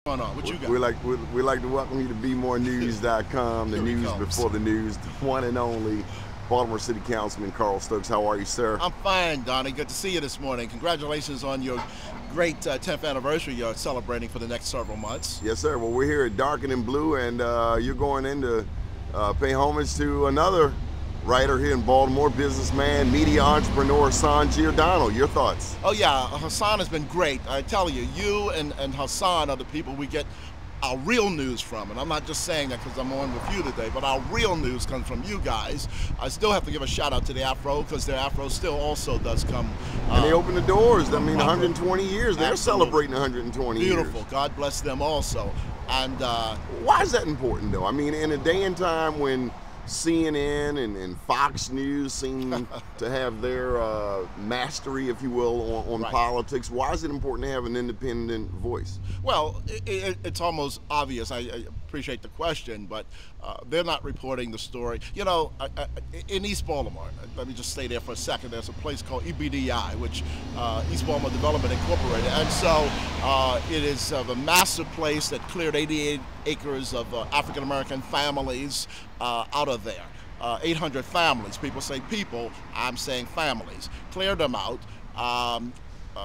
Going on? What you got? We like to welcome you to BMORENEWS.com, the news before the news, the one and only Baltimore City Councilman Carl Stokes. How are you, sir? I'm fine, Donnie. Good to see you this morning. Congratulations on your great 10th anniversary you're celebrating for the next several months. Yes, sir. Well, we're here at Dark and in Blue, and you're going in to pay homage to another writer here in Baltimore, businessman, media entrepreneur, Hassan Giordano. Your thoughts? Oh yeah, Hassan has been great. I tell you, you and Hassan are the people we get our real news from, and I'm not just saying that because I'm on with you today, but our real news comes from you guys. I still have to give a shout out to the Afro, because their Afro still also does come. And they open the doors. I mean, 120 years. They're Absolutely. Celebrating 120 Beautiful. years. God bless them also. And why is that important, though? I mean, in a day and time when CNN and Fox News seem to have their mastery, if you will, on right. politics. Why is it important to have an independent voice? Well, it's almost obvious. I appreciate the question, but they're not reporting the story. You know, in East Baltimore, let me just stay there for a second, there's a place called EBDI, which East Baltimore Development Incorporated. And so it is a massive place that cleared 88 acres of African-American families out of there. 800 families. People say people, I'm saying families. Cleared them out.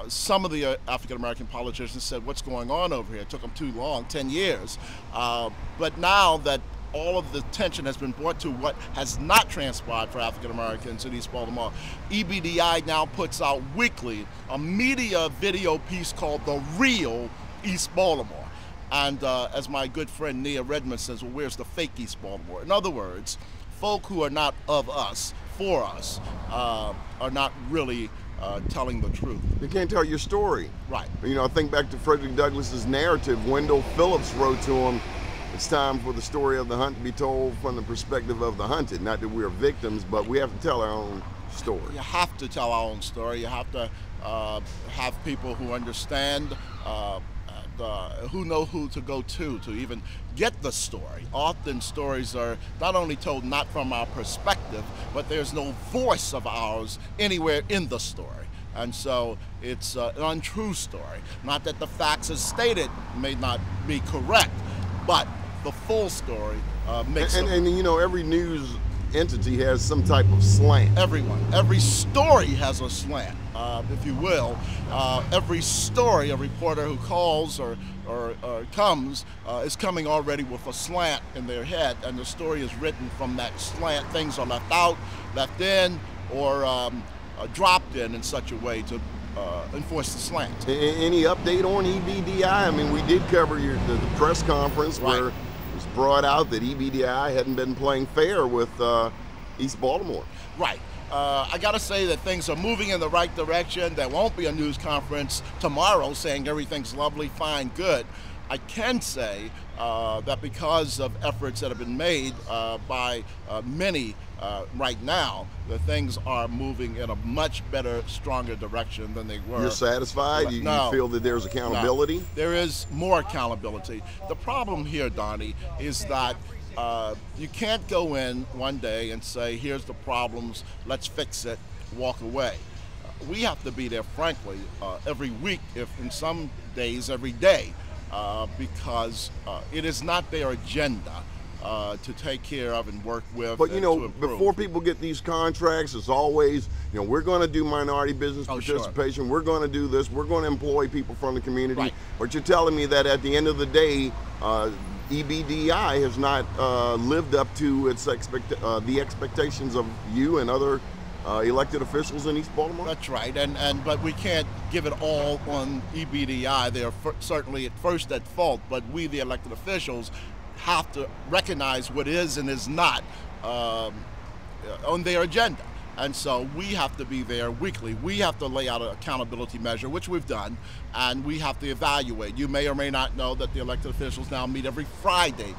Some of the African-American politicians said, what's going on over here? It took them too long, 10 years. But now that all of the attention has been brought to what has not transpired for African-Americans in East Baltimore, EBDI now puts out weekly a media video piece called The Real East Baltimore. And as my good friend Nia Redmond says, well, where's the fake East Baltimore? In other words, folk who are not of us, for us, are not really telling the truth. They can't tell your story. Right. You know, I think back to Frederick Douglass's narrative. Wendell Phillips wrote to him, it's time for the story of the hunt to be told from the perspective of the hunted. Not that we're victims, but we have to tell our own story. You have to tell our own story. You have to have people who understand, who know who to go to even get the story. Often stories are not only told not from our perspective, but there's no voice of ours anywhere in the story. And so it's an untrue story. Not that the facts as stated may not be correct, but the full story makes and you know, every news entity has some type of slant. Every story has a slant, if you will. Every story, a reporter who calls or comes is coming already with a slant in their head, and the story is written from that slant. Things are left out, left in, or dropped in such a way to enforce the slant. Any update on EBDI? I mean, we did cover the press conference where it was brought out that EBDI hadn't been playing fair with East Baltimore. Right. I got to say that things are moving in the right direction. There won't be a news conference tomorrow saying everything's lovely, fine, good. I can say that because of efforts that have been made by many right now, that things are moving in a much better, stronger direction than they were. You're satisfied? You feel that there's accountability? No, there is more accountability. The problem here, Donnie, is that you can't go in one day and say, here's the problems, let's fix it, walk away. We have to be there, frankly, every week, if in some days, every day, because it is not their agenda to take care of and work with. But you know, before people get these contracts, it's always, you know, we're going to do minority business participation, sure. We're going to do this, we're going to employ people from the community. Right. But you're telling me that at the end of the day, EBDI has not lived up to its the expectations of you and other elected officials in East Baltimore? That's right, but we can't give it all on EBDI. They are certainly at first at fault, but we, the elected officials, have to recognize what is and is not on their agenda. And so we have to be there weekly. We have to lay out an accountability measure, which we've done, and we have to evaluate. You may or may not know that the elected officials now meet every Friday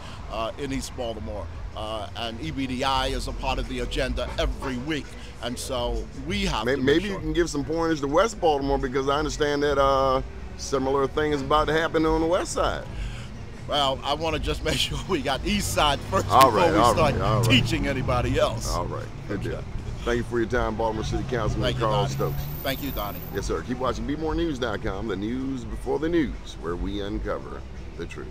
in East Baltimore, and EBDI is a part of the agenda every week. And so we have to maybe you can give some pointers to West Baltimore, because I understand that similar thing is about to happen on the west side. Well, I want to just make sure we got East Side first before we start teaching anybody else. All right, good deal. Thank you for your time, Baltimore City Councilman Carl Stokes. Thank you, Donnie. Yes, sir. Keep watching BMORENEWS.com, the news before the news, where we uncover the truth.